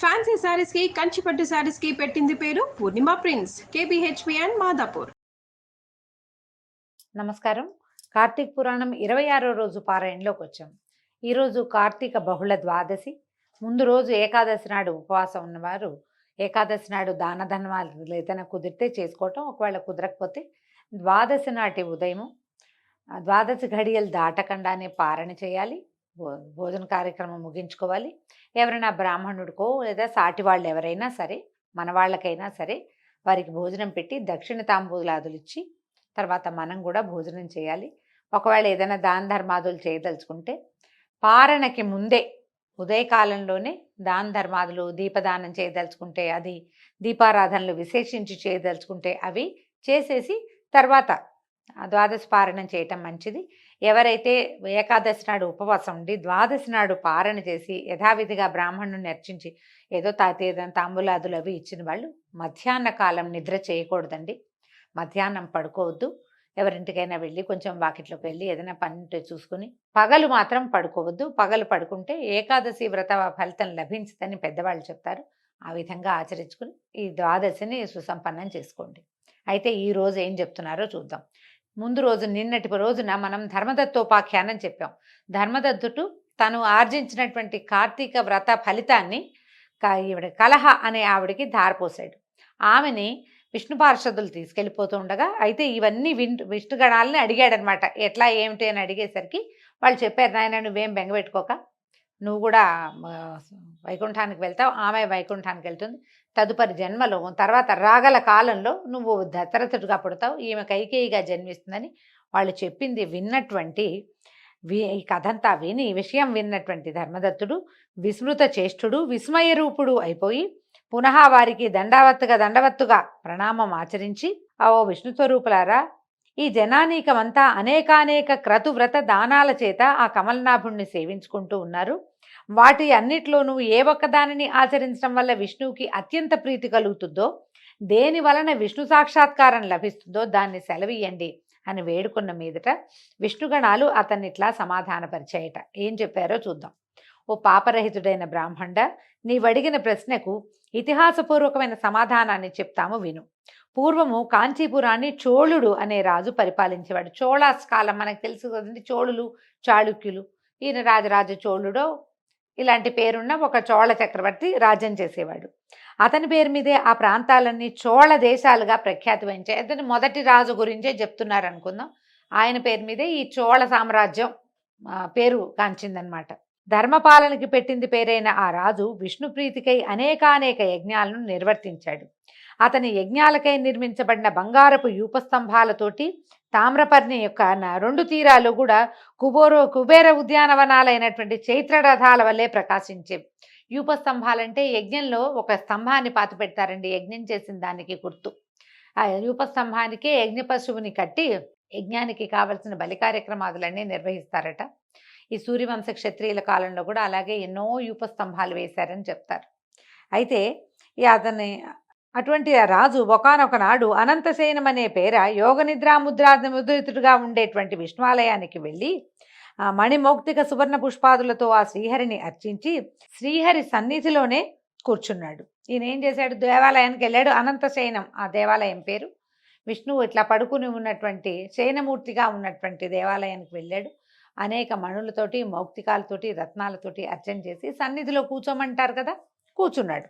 Fancy saris కి కంచిపట్టు శారీస్ కి పెట్టింది పేరు పూర్ణిమ ప్రింట్స్, కేబిహెచ్పి అండ్ మాదాపూర్. నమస్కారం. కార్తీక పురాణం 26వ రోజు పారాయణలోకి వచ్చాం. ఈరోజు కార్తీక బహుళ ద్వాదశి. ముందు రోజు ఏకాదశి నాడు ఉపవాసం ఉన్నవారు ఏకాదశి నాడు దాన ధర్మాలు ఏదైనా కుదిరితే చేసుకోవటం, ఒకవేళ కుదరకపోతే ద్వాదశి నాటి ఉదయం ద్వాదశి ఘడియలు దాటకుండానే పారణ చేయాలి. భోజన కార్యక్రమం ముగించుకోవాలి. ఎవరైనా బ్రాహ్మణుడికో లేదా సాటి వాళ్ళు ఎవరైనా సరే, మన వాళ్ళకైనా సరే, వారికి భోజనం పెట్టి దక్షిణ తాంబూలాదులు ఇచ్చి తర్వాత మనం కూడా భోజనం చేయాలి. ఒకవేళ ఏదైనా దాన ధర్మాదులు చేయదలుచుకుంటే పారణకి ముందే ఉదయకాలంలోనే దాన ధర్మాదులు, దీపదానం చేయదలుచుకుంటే అది, దీపారాధనలు విశేషించి చేయదలుచుకుంటే అవి చేసేసి తర్వాత ద్వాదశి పారణం చేయటం మంచిది. ఎవరైతే ఏకాదశి నాడు ఉపవాసం ఉండి ద్వాదశి నాడు పారణ చేసి యథావిధిగా బ్రాహ్మణుని అర్చించి ఏదో ఏదైనా తాంబూలాదులు అవి ఇచ్చిన వాళ్ళు మధ్యాహ్న కాలం నిద్ర చేయకూడదండి. మధ్యాహ్నం పడుకోవద్దు. ఎవరింటికైనా వెళ్ళి కొంచెం వాకిట్లోకి వెళ్ళి ఏదైనా పని చూసుకుని పగలు మాత్రం పడుకోవద్దు. పగలు పడుకుంటే ఏకాదశి వ్రత ఫలితం లభించదని పెద్దవాళ్ళు చెప్తారు. ఆ విధంగా ఆచరించుకుని ఈ ద్వాదశిని సుసంపన్నం చేసుకోండి. అయితే ఈ రోజు ఏం చెప్తున్నారో చూద్దాం. ముందు రోజు నిన్నటి రోజున మనం ధర్మదత్తోపాఖ్యానం చెప్పాం. ధర్మదత్తుడు తను ఆర్జించినటువంటి కార్తీక వ్రత ఫలితాన్ని ఈవిడ కలహ అనే ఆవిడికి ధారపోసాడు. ఆమెని విష్ణు పార్షదులు తీసుకెళ్ళిపోతూ ఉండగా అయితే ఇవన్నీ విష్ణుగణాలని అడిగాడనమాట. ఎట్లా ఏమిటి అని అడిగేసరికి వాళ్ళు చెప్పారు, నాయన నువ్వేం బెంగపెట్టుకోక, నువ్వు కూడా వైకుంఠానికి వెళ్తావు, ఆమె వైకుంఠానికి వెళ్తుంది, తదుపరి జన్మలో తర్వాత రాగల కాలంలో నువ్వు దశరథుడిగా పుడతావు, ఈమె కైకేయిగా జన్మిస్తుందని వాళ్ళు చెప్పింది విన్నటువంటి ఈ కథంతా విని ఈ విషయం విన్నటువంటి ధర్మదత్తుడు విస్మృత చేష్టుడు విస్మయ రూపుడు అయిపోయి పునః వారికి దండవత్తుగా ప్రణామం ఆచరించి, ఓ విష్ణు స్వరూపులారా, ఈ జనానీకమంతా అనేకానేక క్రతువ్రత దానాల చేత ఆ కమలనాభుణ్ణి సేవించుకుంటూ ఉన్నారు. వాటి అన్నిట్లోనూ ఏ ఒక్కదానిని ఆచరించడం వల్ల విష్ణువుకి అత్యంత ప్రీతి కలుగుతుందో, దేని వలన విష్ణు సాక్షాత్కారం లభిస్తుందో దాన్ని సెలవీయండి అని వేడుకున్న మీదట విష్ణుగణాలు అతన్ని ఇట్లా సమాధానపరిచాయట. ఏం చెప్పారో చూద్దాం. ఓ పాపరహితుడైన బ్రాహ్మణ, నీవడిగిన ప్రశ్నకు ఇతిహాసపూర్వకమైన సమాధానాన్ని చెప్తాము విను. పూర్వము కాంచీపురాన్ని చోళుడు అనే రాజు పరిపాలించేవాడు. చోళాస్ కాలం మనకు తెలుసు కదండి, చోళులు, చాళుక్యులు. ఈయన రాజరాజ చోళుడో ఇలాంటి పేరున్న ఒక చోళ చక్రవర్తి రాజ్యం చేసేవాడు. అతని పేరు మీదే ఆ ప్రాంతాలన్నీ చోళ దేశాలుగా ప్రఖ్యాతి వహించాయి. అతని మొదటి రాజు గురించే చెప్తున్నారు అనుకుందాం. ఆయన పేరు మీదే ఈ చోళ సామ్రాజ్యం పేరు కాంచిందనమాట. ధర్మపాలనకి పెట్టింది పేరైన ఆ రాజు విష్ణు ప్రీతికై అనేకానేక యజ్ఞాలను నిర్వర్తించాడు. అతని యజ్ఞాలకై నిర్మించబడిన బంగారపు యూపస్తంభాలతోటి తామ్రపర్ణి యొక్క 2 తీరాలు కూడా కుబేర ఉద్యానవనాలైనటువంటి చైత్రరథాల వల్లే ప్రకాశించేవి. యూపస్తంభాలంటే యజ్ఞంలో ఒక స్తంభాన్ని పాతి పెడతారండి, యజ్ఞం చేసిన దానికి గుర్తు. ఆ యూపస్తంభానికే యజ్ఞ పశువుని కట్టి యజ్ఞానికి కావలసిన బలి కార్యక్రమాదులన్నీ నిర్వహిస్తారట. ఈ సూర్యవంశ క్షత్రియుల కాలంలో కూడా అలాగే ఎన్నో యూపస్తంభాలు వేశారని చెప్తారు. అయితే అటువంటి రాజు ఒకానొక నాడు అనంతశయనం అనే పేర యోగ ముద్రితుడుగా ఉండేటువంటి విష్ణువాలయానికి వెళ్ళి మణిమౌక్తిక సువర్ణ పుష్పాదులతో ఆ శ్రీహరిని అర్చించి శ్రీహరి సన్నిధిలోనే కూర్చున్నాడు. ఈయన ఏం చేశాడు, దేవాలయానికి వెళ్ళాడు. అనంతశయనం ఆ దేవాలయం పేరు. విష్ణువు ఇట్లా పడుకుని ఉన్నటువంటి శయనమూర్తిగా ఉన్నటువంటి దేవాలయానికి వెళ్ళాడు. అనేక మణులతోటి, మౌక్తికాలతోటి, రత్నాలతోటి అర్చన చేసి సన్నిధిలో కూర్చోమంటారు కదా, కూర్చున్నాడు.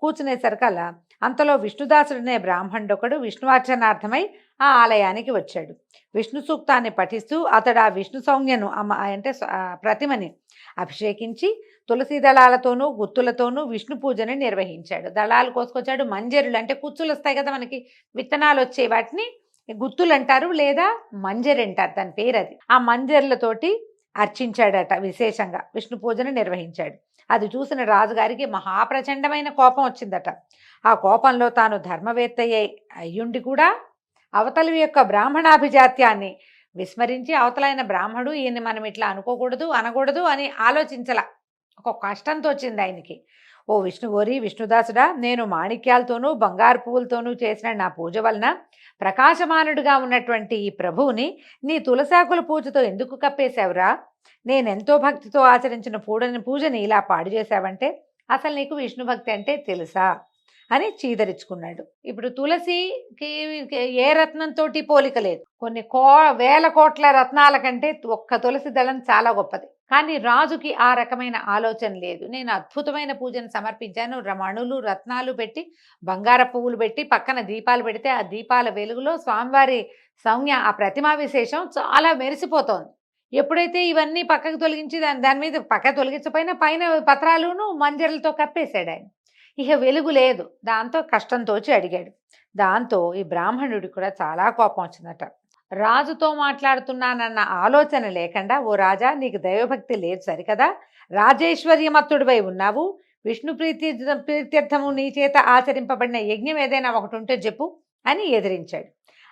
కూర్చునేసరికల్లా అంతలో విష్ణుదాసుడనే బ్రాహ్మణుడొకడు విష్ణువార్చనార్థమై ఆ ఆలయానికి వచ్చాడు. విష్ణు సూక్తాన్ని పఠిస్తూ అతడు ఆ విష్ణు సౌజ్ఞను అంటే ప్రతిమని అభిషేకించి తులసి దళాలతోనూ గుత్తులతోనూ విష్ణు పూజని నిర్వహించాడు. దళాలు కోసుకొచ్చాడు. మంజరులు అంటే కుచ్చులు వస్తాయి కదా మనకి, విత్తనాలు వచ్చే వాటిని గుత్తులు అంటారు లేదా మంజరి అంటారు, దాని పేరు అది. ఆ మంజర్లతోటి అర్చించాడట. విశేషంగా విష్ణు పూజను నిర్వహించాడు. అది చూసిన రాజుగారికి మహాప్రచండమైన కోపం వచ్చిందట. ఆ కోపంలో తాను ధర్మవేత్త అయ్యుండి కూడా అవతలి యొక్క బ్రాహ్మణాభిజాత్యాన్ని విస్మరించి అవతలైన బ్రాహ్మడు ఈయన్ని మనం ఇట్లా అనుకోకూడదు, అనకూడదు అని ఆలోచించల. ఒక కష్టంతో వచ్చింది ఆయనకి. ఓ విష్ణుదాసుడా, నేను మాణిక్యాలతోనూ బంగారు పువ్వులతోనూ చేసిన నా పూజ వలన ప్రకాశమానుడిగా ఉన్నటువంటి ఈ ప్రభువుని నీ తులసాకుల పూజతో ఎందుకు కప్పేశావురా? నేనెంతో భక్తితో ఆచరించిన పూజని ఇలా పాడు చేశావంటే అసలు నీకు విష్ణు భక్తి అంటే తెలుసా అని చీదరించుకున్నాడు. ఇప్పుడు తులసికి ఏ రత్నంతోటి పోలిక లేదు. కొన్ని వేల కోట్ల రత్నాల కంటే ఒక్క తులసి దళం చాలా గొప్పది. కానీ రాజుకి ఆ రకమైన ఆలోచన లేదు. నేను అద్భుతమైన పూజను సమర్పించాను, మణులు రత్నాలు పెట్టి బంగార పువ్వులు పెట్టి పక్కన దీపాలు పెడితే ఆ దీపాల వెలుగులో స్వామివారి సౌజ్ఞ ఆ ప్రతిమా విశేషం చాలా మెరిసిపోతోంది. ఎప్పుడైతే ఇవన్నీ పక్కకు తొలగించి దాని మీద పక్క తొలగించపోయినా పైన పత్రాలును మంజరలతో కప్పేశాడు ఆయన. ఇక వెలుగు లేదు. దాంతో కష్టంతోచి అడిగాడు. దాంతో ఈ బ్రాహ్మణుడికి కూడా చాలా కోపం వచ్చిందట. రాజుతో మాట్లాడుతున్నానన్న ఆలోచన లేకుండా, ఓ రాజా, నీకు దైవభక్తి లేదు సరికదా, రాజేశ్వర్యమత్తుడివై ఉన్నావు, విష్ణు ప్రీత్యర్థము నీ చేత ఆచరింపబడిన యజ్ఞం ఏదైనా ఒకటి ఉంటే చెప్పు అని ఎదిరించాడు.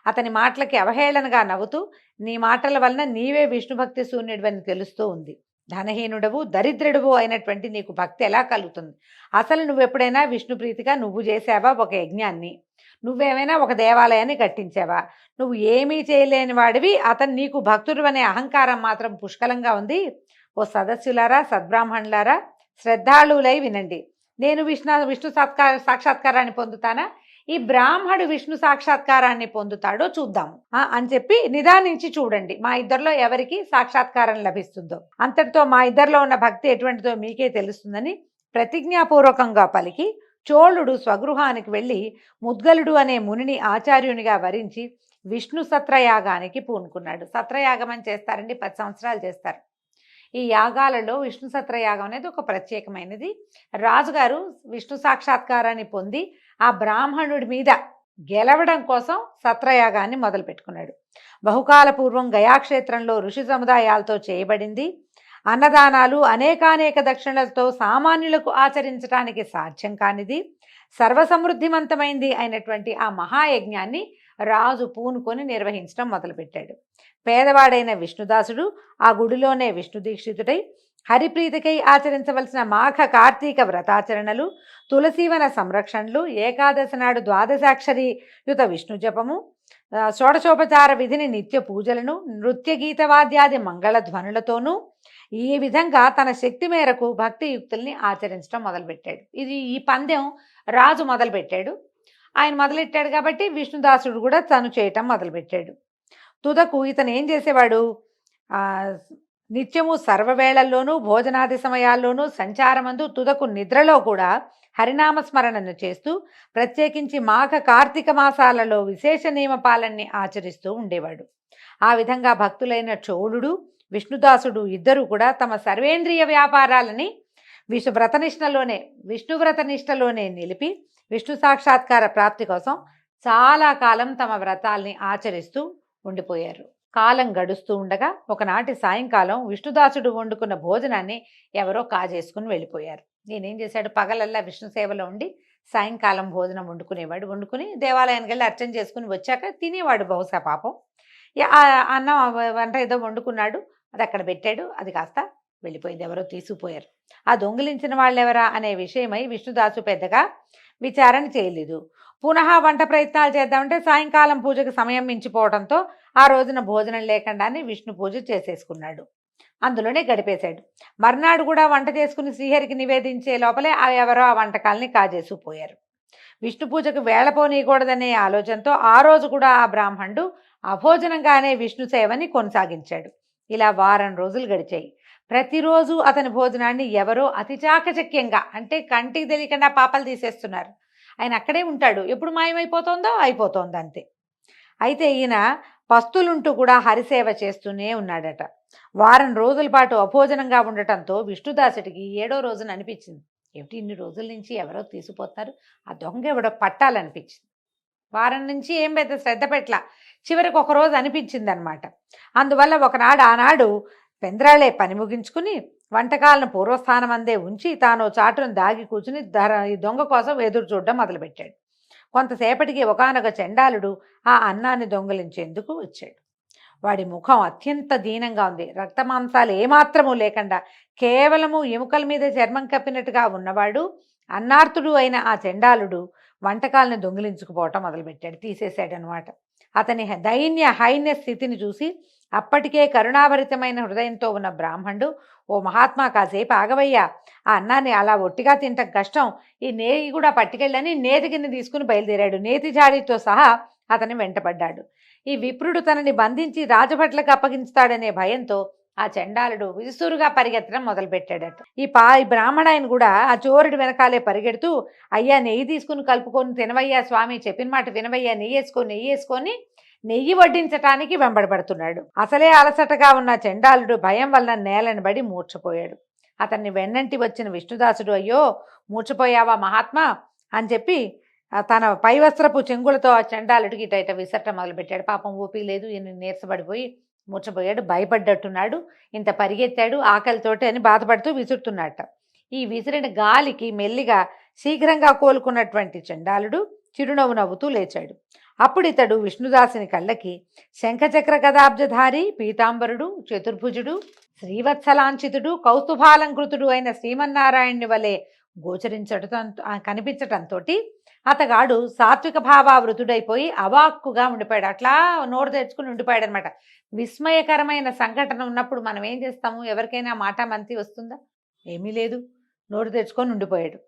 అతని మాటలకి అవహేళనగా నవ్వుతూ, నీ మాటల వలన నీవే విష్ణుభక్తి శూన్యుడివని తెలుస్తూ ఉంది. ధనహీనుడవు దరిద్రుడవు అయినటువంటి నీకు భక్తి ఎలా కలుగుతుంది? అసలు నువ్వెప్పుడైనా విష్ణుప్రీతిగా నువ్వు చేసావా ఒక యజ్ఞాన్ని? నువ్వేమైనా ఒక దేవాలయాన్ని కట్టించావా? నువ్వు ఏమీ చేయలేని వాడివి, అతను నీకు భక్తుడు అనే అహంకారం మాత్రం పుష్కలంగా ఉంది. ఓ సదస్సులారా, సద్బ్రాహ్మణులారా, శ్రద్ధాళులై వినండి. నేను విష్ణు సాక్షాత్కారాన్ని పొందుతానా, ఈ బ్రాహ్మడు విష్ణు సాక్షాత్కారాన్ని పొందుతాడో చూద్దాము అని చెప్పి నిదానించి చూడండి, మా ఇద్దరిలో ఎవరికి సాక్షాత్కారం లభిస్తుందో. అంతటితో మా ఇద్దరిలో ఉన్న భక్తి ఎటువంటిదో మీకే తెలుస్తుందని ప్రతిజ్ఞాపూర్వకంగా పలికి చోళుడు స్వగృహానికి వెళ్ళి ముద్గలుడు అనే మునిని ఆచార్యునిగా వరించి విష్ణు సత్రయాగానికి పూనుకున్నాడు. సత్రయాగం అని చేస్తారండి, 10 సంవత్సరాలు చేస్తారు. ఈ యాగాలలో విష్ణు సత్రయాగం అనేది ఒక ప్రత్యేకమైనది. రాజుగారు విష్ణు సాక్షాత్కారాన్ని పొంది ఆ బ్రాహ్మణుడి మీద గెలవడం కోసం సత్రయాగాన్ని మొదలుపెట్టుకున్నాడు. బహుకాల పూర్వం గయాక్షేత్రంలో ఋషి సముదాయాలతో చేయబడింది. అన్నదానాలు అనేకానేక దక్షిణలతో సామాన్యులకు ఆచరించడానికి సాధ్యం కానిది, సర్వసమృద్ధిమంతమైంది అయినటువంటి ఆ మహాయజ్ఞాన్ని రాజు పూనుకొని నిర్వహించడం మొదలుపెట్టాడు. పేదవాడైన విష్ణుదాసుడు ఆ గుడిలోనే విష్ణు దీక్షితుడై హరిప్రీతికై ఆచరించవలసిన మాఘ కార్తీక వ్రతాచరణలు, తులసీవన సంరక్షణలు, ఏకాదశి నాడు ద్వాదశాక్షరి యుత విష్ణు జపము, షోడశోపచార విధిని నిత్య పూజలను, నృత్య గీతవాద్యాది మంగళ ధ్వనులతోనూ ఈ విధంగా తన శక్తి మేరకు భక్తియుక్తుల్ని ఆచరించడం మొదలుపెట్టాడు. ఈ పందెం రాజు మొదలుపెట్టాడు. ఆయన మొదలెట్టాడు కాబట్టి విష్ణుదాసుడు కూడా తను చేయటం మొదలుపెట్టాడు. తుదకు ఇతను ఏం చేసేవాడు, నిత్యము సర్వవేళల్లోనూ భోజనాది సమయాల్లోనూ సంచారమందు తుదకు నిద్రలో కూడా హరినామస్మరణను చేస్తూ ప్రత్యేకించి మాఘ కార్తీక మాసాలలో విశేష నియమపాలన్ని ఆచరిస్తూ ఉండేవాడు. ఆ విధంగా భక్తులైన చోళుడు విష్ణుదాసుడు ఇద్దరు కూడా తమ సర్వేంద్రియ వ్యాపారాలని విష్ణువ్రతనిష్టలోనే నిలిపి విష్ణు సాక్షాత్కార ప్రాప్తి కోసం చాలా కాలం తమ వ్రతాల్ని ఆచరిస్తూ ఉండిపోయారు. కాలం గడుస్తూ ఉండగా ఒకనాటి సాయంకాలం విష్ణుదాసుడు వండుకున్న భోజనాన్ని ఎవరో కాజేసుకుని వెళ్ళిపోయారు. నేనేం చేశాడు, పగలల్లా విష్ణు సేవలో ఉండి సాయంకాలం భోజనం వండుకుని దేవాలయానికి వెళ్ళి అర్చన చేసుకుని వచ్చాక తినేవాడు. బహుశా పాపం అన్నం వంట ఏదో వండుకున్నాడు, అది అక్కడ పెట్టాడు, అది కాస్త వెళ్ళిపోయింది, ఎవరో తీసుకుపోయారు. ఆ దొంగిలించిన వాళ్ళెవరా అనే విషయమై విష్ణుదాసు పెద్దగా విచారణ చేయలేదు. పునః వంట ప్రయత్నాలు చేద్దామంటే సాయంకాలం పూజకు సమయం మించిపోవడంతో ఆ రోజున భోజనం లేకుండానే విష్ణు పూజ చేసేసుకున్నాడు. అందులోనే గడిపేశాడు. మర్నాడు కూడా వంట చేసుకుని శ్రీహరికి నివేదించే లోపలే ఎవరో ఆ వంటకాలని కాజేసుకుపోయారు. విష్ణు పూజకు వేళపోనీయకూడదనే ఆలోచనతో ఆ రోజు కూడా ఆ బ్రాహ్మణుడు అభోజనంగానే విష్ణు సేవని కొనసాగించాడు. ఇలా వారం రోజులు గడిచాయి. ప్రతిరోజు అతని భోజనాన్ని ఎవరో అతి చాకచక్యంగా, అంటే కంటికి తెలియకుండా పాపలు తీసేస్తున్నారు. ఆయన అక్కడే ఉంటాడు, ఎప్పుడు మాయమైపోతుందో అయిపోతుందో అంతే. అయితే ఈయన పస్తులుంటూ కూడా హరిసేవ చేస్తూనే ఉన్నాడట. వారం రోజుల పాటు అభోజనంగా ఉండటంతో విష్ణుదాసుడికి 7వ రోజున అనిపించింది, ఏమిటి ఇన్ని రోజుల నుంచి ఎవరో తీసుకుపోతున్నారు, ఆ దొంగ ఎవడో పట్టాలనిపించింది. వారం నుంచి ఏం పెద్ద శ్రద్ధ పెట్టలా, చివరికి ఒకరోజు అనిపించింది అనమాట. అందువల్ల ఆనాడు పెంద్రాళే పని ముగించుకుని వంటకాలను పూర్వస్థానం అందే ఉంచి తాను చాటును దాగి కూర్చుని ఈ దొంగ కోసం ఎదురు చూడడం మొదలుపెట్టాడు. కొంతసేపటికి ఒకానొక చండాలుడు ఆ అన్నాన్ని దొంగలించేందుకు వచ్చాడు. వాడి ముఖం అత్యంత దీనంగా ఉంది. రక్తమాంసాలు ఏమాత్రము లేకుండా కేవలము ఎముకల మీద చర్మం కప్పినట్టుగా ఉన్నవాడు అన్నార్తుడు అయిన ఆ చండాలుడు వంటకాలను దొంగిలించుకుపోవటం మొదలుపెట్టాడు, తీసేశాడు అనమాట. అతని హైన్య స్థితిని చూసి అప్పటికే కరుణాభరితమైన హృదయంతో ఉన్న బ్రాహ్మణుడు, ఓ మహాత్మా కాసేపు ఆగవయ్యా, ఆ అన్నాన్ని అలా ఒట్టిగా తింటం కష్టం, ఈ నేతి కూడా పట్టుకెళ్ళని నేతి గిన్నె తీసుకుని బయలుదేరాడు. నేతి జాడితో సహా అతని వెంటపడ్డాడు. ఈ విప్రుడు తనని బంధించి రాజభట్లకు అప్పగించుతాడనే భయంతో ఆ చండాలుడు విసురుగా పరిగెత్తడం మొదలుపెట్టాడట. ఈ బ్రాహ్మణాయన కూడా ఆ చోరుడి వెనకాలే పరిగెడుతూ, అయ్యా నెయ్యి తీసుకుని కలుపుకొని తినవయ్యా స్వామి, చెప్పిన మాట వినవయ్యా, నెయ్యి నెయ్యి వడ్డించటానికి వెంబడబడుతున్నాడు. అసలే అలసటగా ఉన్న చండాలుడు భయం వల్ల నేలని బడి మూర్ఛపోయాడు. అతన్ని వెన్నంటి వచ్చిన విష్ణుదాసుడు, అయ్యో మూర్ఛపోయావా మహాత్మా అని చెప్పి తన పై వస్త్రపు చెంగులతో ఆ చండాలుడికి ఇట విసరటం మొదలుపెట్టాడు. పాపం ఊపి లేదు, ఈయన నీరసపడిపోయి మూర్ఛపోయాడు, భయపడ్డట్టున్నాడు. ఇంత పరిగెత్తాడు ఆకలితోటి అని బాధపడుతూ విసురుతున్నట్ట. ఈ విసిరిన గాలికి మెల్లిగా శీఘ్రంగా కోలుకున్నటువంటి చండాలుడు చిరునవ్వు నవ్వుతూ లేచాడు. అప్పుడు ఇతడు విష్ణుదాసుని కళ్ళకి శంఖచక్ర గదాబ్జధారి, పీతాంబరుడు, చతుర్భుజుడు, శ్రీవత్సలాంఛితుడు, కౌస్తుభాలంకృతుడు అయిన శ్రీమన్నారాయణుని వలె కనిపించటంతో అతగాడు సాత్విక భావావృతుడైపోయి అవాక్కుగా ఉండిపోయాడు. అట్లా నోరు తెచ్చుకుని ఉండిపోయాడు అనమాట. విస్మయకరమైన సంఘటన ఉన్నప్పుడు మనం ఏం చేస్తాము? ఎవరికైనా మాట మంతి వస్తుందా? ఏమీ లేదు, నోరు తెచ్చుకొని ఉండిపోయాడు,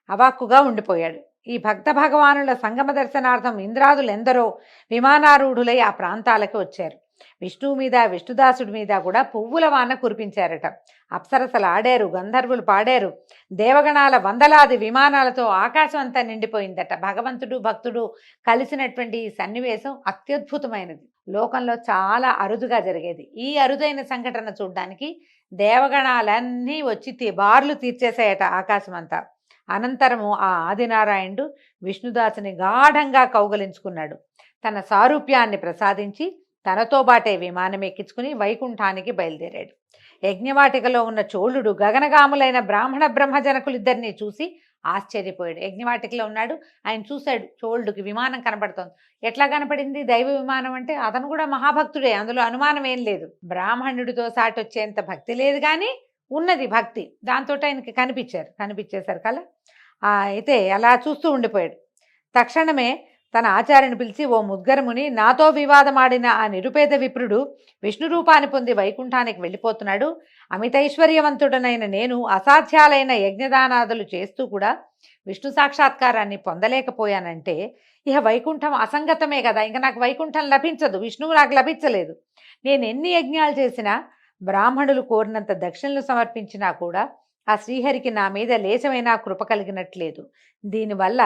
అవాక్కుగా ఉండిపోయాడు. ఈ భక్త భగవానుల సంగమ దర్శనార్థం ఇంద్రాదులు ఎందరో విమానారూఢులై ఆ ప్రాంతాలకు వచ్చారు. విష్ణువు మీద, విష్ణుదాసుడి మీద కూడా పువ్వుల వాన కురిపించారట. అప్సరసలు ఆడారు, గంధర్వులు పాడారు, దేవగణాల వందలాది విమానాలతో ఆకాశం అంతా నిండిపోయిందట. భగవంతుడు భక్తుడు కలిసినటువంటి ఈ సన్నివేశం అత్యద్భుతమైనది, లోకంలో చాలా అరుదుగా జరిగేది. ఈ అరుదైన సంఘటన చూడ్డానికి దేవగణాలన్నీ వచ్చి బార్లు తీర్చేసాయట ఆకాశం అంతా. అనంతరము ఆ ఆదినారాయణుడు విష్ణుదాసుని గాఢంగా కౌగలించుకున్నాడు. తన సారూప్యాన్ని ప్రసాదించి తనతో బాటే విమానం ఎక్కించుకుని వైకుంఠానికి బయలుదేరాడు. యజ్ఞవాటికలో ఉన్న చోళుడు గగనగాములైన బ్రాహ్మణ బ్రహ్మజనకులిద్దరినీ చూసి ఆశ్చర్యపోయాడు. యజ్ఞవాటికలో ఉన్నాడు, ఆయన చూశాడు, చోళుడికి విమానం కనపడుతోంది. ఎట్లా కనపడింది? దైవ విమానం అంటే అతను కూడా మహాభక్తుడే, అందులో అనుమానం ఏం లేదు. బ్రాహ్మణుడితో సాటి వచ్చేంత భక్తి లేదు కానీ ఉన్నది భక్తి. దాంతో ఆయనకి కనిపించేశారు కల. అయితే అలా చూస్తూ ఉండిపోయాడు. తక్షణమే తన ఆచార్యని పిలిచి, ఓ ముద్గరముని, నాతో వివాదమాడిన ఆ నిరుపేద విప్రుడు విష్ణు రూపాన్ని పొంది వైకుంఠానికి వెళ్ళిపోతున్నాడు. అమితైశ్వర్యవంతుడనైన నేను అసాధ్యాలైన యజ్ఞదానాదులు చేస్తూ కూడా విష్ణు సాక్షాత్కారాన్ని పొందలేకపోయానంటే ఇక వైకుంఠం అసంగతమే కదా, ఇంకా నాకు వైకుంఠం లభించదు, విష్ణువు నాకు లభించలేదు. నేను ఎన్ని యజ్ఞాలు చేసినా, బ్రాహ్మణులు కోరినంత దక్షిణలు సమర్పించినా కూడా ఆ శ్రీహరికి నా మీద లేశమైనా కృప కలిగినట్లేదు. దీనివల్ల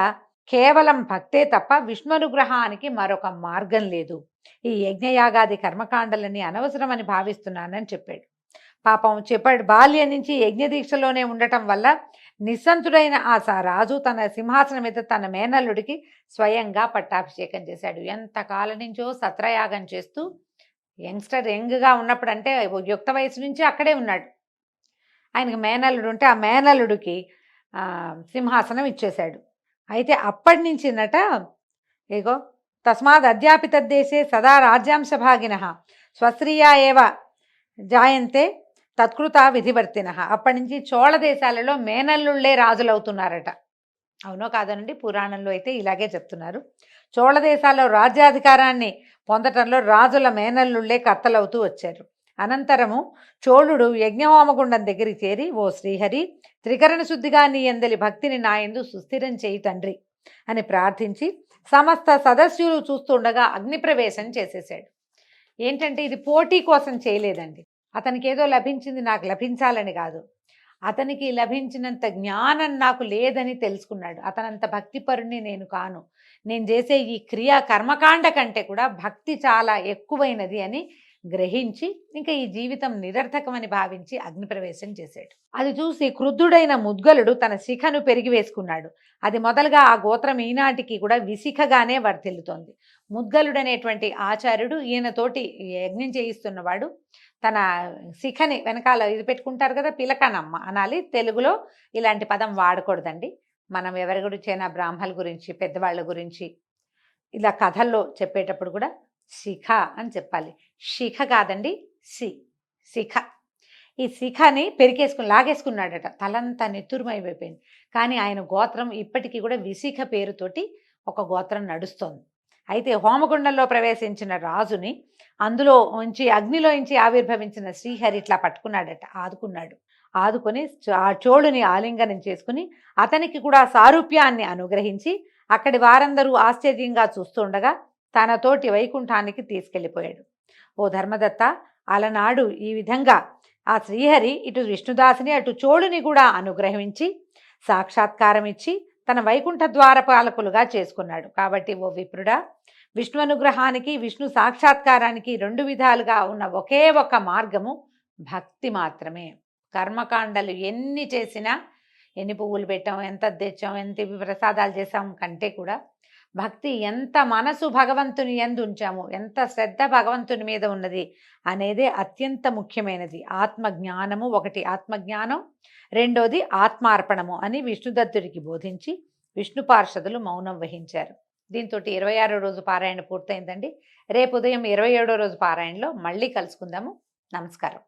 కేవలం భక్తే తప్ప విష్ణునుగ్రహానికి మరొక మార్గం లేదు. ఈ యజ్ఞయాగాది కర్మకాండలని అనవసరమని భావిస్తున్నానని చెప్పాడు. పాపం చెప్పాడు, బాల్యం నుంచి యజ్ఞదీక్షలోనే ఉండటం వల్ల నిస్సంతుడైన ఆ రాజు తన సింహాసనం మీద తన మేనల్లుడికి స్వయంగా పట్టాభిషేకం చేశాడు. ఎంతకాలం నుంచో సత్రయాగం చేస్తూ యంగ్గా ఉన్నప్పుడు, అంటే యుక్త వయసు నుంచి అక్కడే ఉన్నాడు. ఆయనకు మేనల్లుడు ఉంటే ఆ మేనల్లుడికి సింహాసనం ఇచ్చేశాడు. అయితే అప్పటి నుంచినట ఏగో తస్మాత్ అధ్యాపితద్దేశే సదా రాజ్యాంశ భాగిన స్వస్త్రీయా ఏవ జాయంతే తత్కృత విధివర్తిన. అప్పటి నుంచి చోళ దేశాలలో మేనల్లుళ్ళే రాజులవుతున్నారట. అవునో కాదనండి, పురాణంలో అయితే ఇలాగే చెప్తున్నారు. చోళ దేశాల్లో రాజ్యాధికారాన్ని పొందటంలో రాజుల మేనల్లుళ్ళే కర్తలవుతూ వచ్చారు. అనంతరము చోళుడు యజ్ఞహోమగుండం దగ్గరికి చేరి, ఓ శ్రీహరి, త్రికరణ శుద్ధిగా నీ ఎందలి భక్తిని నా యందు సుస్థిరం చేయి తండ్రి అని ప్రార్థించి సమస్త సదస్యులు చూస్తుండగా అగ్నిప్రవేశం చేసేసాడు. ఏంటంటే ఇది పోటీ కోసం చేయలేదండి. అతనికి ఏదో లభించింది నాకు లభించాలని కాదు, అతనికి లభించినంత జ్ఞానం నాకు లేదని తెలుసుకున్నాడు. అతనంత భక్తిపరుణ్ణి నేను కాను, నేను చేసే ఈ క్రియా కర్మకాండ కంటే కూడా భక్తి చాలా ఎక్కువైనది అని గ్రహించి ఇంకా ఈ జీవితం నిరర్థకమని భావించి అగ్నిప్రవేశం చేశాడు. అది చూసి క్రుద్ధుడైన ముద్గలుడు తన శిఖను పెరిగి వేసుకున్నాడు. అది మొదలుగా ఆ గోత్రం ఈనాటికి కూడా విశిఖగానే వర్ధిల్లుతోంది. ముద్గలుడనేటువంటి ఆచార్యుడు ఈయనతోటి యజ్ఞం చేయిస్తున్నవాడు తన శిఖని వెనకాల ఇది పెట్టుకుంటారు కదా, పిలకనమ్మ అనాలి. తెలుగులో ఇలాంటి పదం వాడకూడదండి. మనం ఎవరి గురించైనా బ్రాహ్మణుల గురించి, పెద్దవాళ్ళ గురించి ఇలా కథల్లో చెప్పేటప్పుడు కూడా శిఖ అని చెప్పాలి. శిఖ కాదండి, శిఖ. ఈ శిఖని లాగేసుకున్నాడట. తలంతా నెత్తురుమైపోయింది. కానీ ఆయన గోత్రం ఇప్పటికీ కూడా విశిఖ పేరుతోటి ఒక గోత్రం నడుస్తోంది. అయితే హోమగుండంలో ప్రవేశించిన రాజుని అందులో ఉంచి అగ్నిలోంచి ఆవిర్భవించిన శ్రీహరి ఇట్లా పట్టుకున్నాడట, ఆదుకొని ఆ చోళుని ఆలింగనం చేసుకుని అతనికి కూడా సారూప్యాన్ని అనుగ్రహించి అక్కడి వారందరూ ఆశ్చర్యంగా చూస్తుండగా తనతోటి వైకుంఠానికి తీసుకెళ్ళిపోయాడు. ఓ ధర్మదత్త, అలనాడు ఈ విధంగా ఆ శ్రీహరి ఇటు విష్ణుదాసుని అటు చోళుని కూడా అనుగ్రహించి సాక్షాత్కారం ఇచ్చి తన వైకుంఠ ద్వారపాలకులుగా చేసుకున్నాడు. కాబట్టి ఓ విప్రుడా, విష్ణు అనుగ్రహానికి విష్ణు సాక్షాత్కారానికి రెండు విధాలుగా ఉన్న ఒకే ఒక మార్గము భక్తి మాత్రమే. కర్మకాండలు ఎన్ని చేసినా, ఎన్ని పువ్వులు పెట్టాం, ఎంత తెచ్చాం, ఎంత ప్రసాదాలు చేసాం కంటే కూడా భక్తి, ఎంత మనసు భగవంతుని యందు ఉంచాము, ఎంత శ్రద్ధ భగవంతుని మీద ఉన్నది అనేదే అత్యంత ముఖ్యమైనది. ఆత్మజ్ఞానము ఒకటి, ఆత్మజ్ఞానం రెండోది ఆత్మార్పణము అని విష్ణుదత్తుడికి బోధించి విష్ణు పార్షదులు మౌనం వహించారు. దీంతో 26వ రోజు పారాయణ పూర్తయిందండి. రేపు ఉదయం 27వ రోజు పారాయణలో మళ్ళీ కలుసుకుందాము. నమస్కారం.